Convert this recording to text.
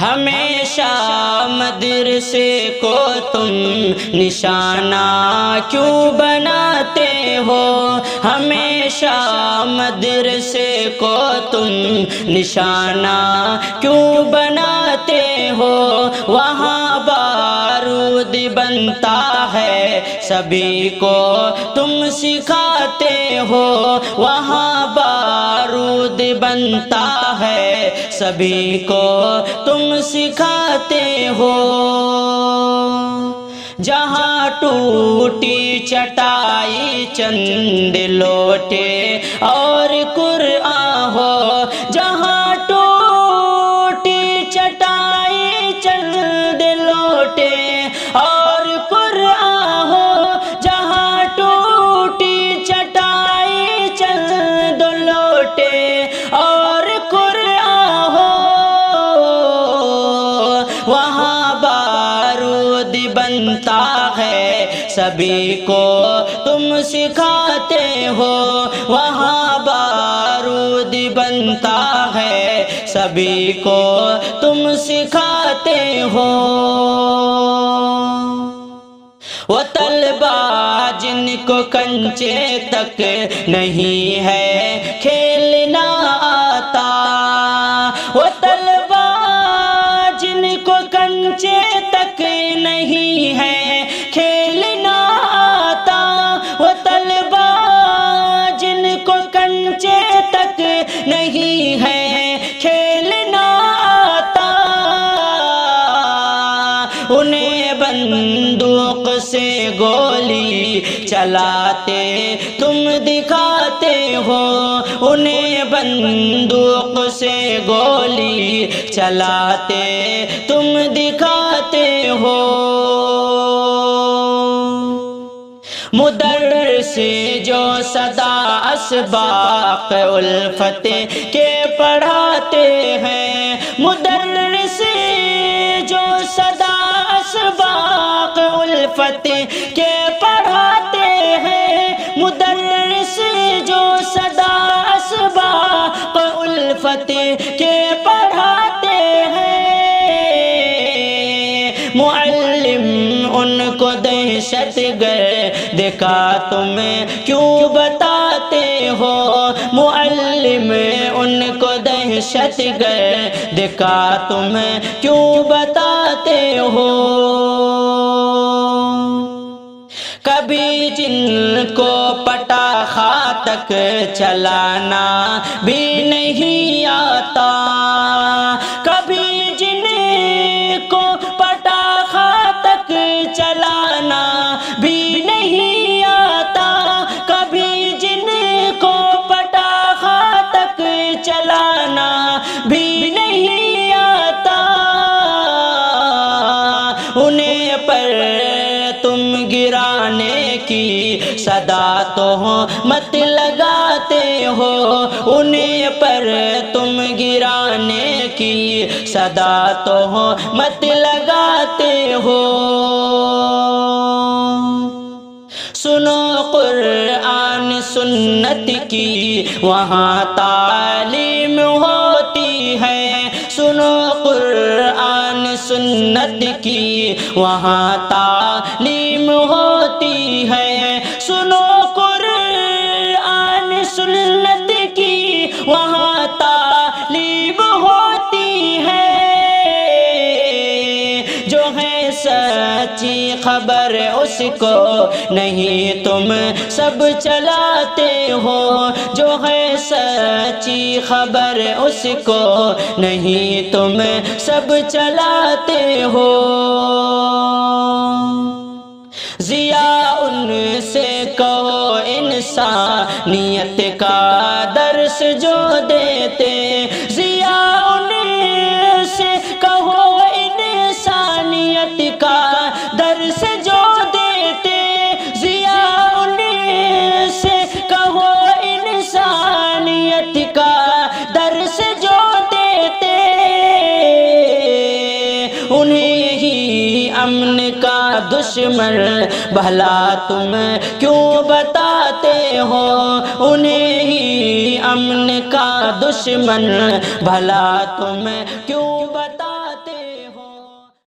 ہمیشہ مدرسے کو تم نشانہ کیوں بناتے ہو؟ ہمیشہ مدرسے کو تم نشانہ کیوں بناتے ہو؟ وہاں بارود بنتا ہے سبھی کو تم سکھاتے ہو، وہاں بارود بنتا ہے سبھی کو تم سکھاتے ہو۔ جہاں ٹوٹی چٹائی چند لوٹے اور قرآن ہو، جہاں ٹوٹی چٹائی چند لوٹے اور قرآن ہو، جہاں ٹوٹی چٹائی چند لوٹے اور قرآن ہو، وہاں بارود بنتا ہے سبھی کو تم سکھاتے ہو، وہاں بارود بنتا ہے سبھی کو تم سکھاتے ہو۔ وہ طلبہ جن کو کنچے تک نہیں ہے کھیلنا آتا، وہ طلبہ جن کو کنچے تک نہیں ہے کھیلنا آتا، وہ طلبہ جن کو کنچے تک نہیں ہے کھیلنا آتا، انہیں بندوق سے گولی چلاتے تم دکھاتے ہو، انہیں بندوق سے گولی چلاتے تم دکھاتے ہو۔ مدرس جو سدا اسباق الفت کے پڑھاتے ہیں، مدرس جو سدا اسباق الفت کے پڑھاتے ہیں، مدرس جو سدا اسباق الفت کے پڑھاتے ہیں، معلم ان کو دہشت گرد کا تم کیوں بتاتے ہو؟ معلم ان کو دہشت گرد کا تم کیوں بتاتے ہو؟ کبھی جن کو پٹاخہ تک چلانا بھی نہیں آتا، کبھی جن کو پٹاخہ تک چلانا بھی نہیں آتا، کبھی جن کو پٹاخہ تک چلانا بھی نہیں آتا، انہیں پر تم گرانے کی صدا تو مت لگاتے ہو، انہیں پر تم گرانے کی صدا تو مت لگاتے ہو۔ سنو قرآن سنت کی وہاں تعلیم ہوتی ہے، سنو قرآن سنت کی وہاں تعلیم ہوتی ہے، سنو قرآن سنت کی وہاں تعلیم ہوتی ہے، جو ہے سچی خبر اس کو نہیں تم سب چلاتے ہو، جو ہے سچی خبر اس کو نہیں تم سب چلاتے ہو۔ ضیاء ان سے کہو انسانیت کا درس جو دیتے، ضیاء ان سے کہو انسانیت کا درس جو دیتے، ضیاء ان سے کہو انسانیت کا درس جو دیتے، انہیں یہی امن کا دشمن بھلا تم کیوں بتاتے ہو؟ انہیں ہی امن کا دشمن بھلا تم کیوں بتاتے بتاتے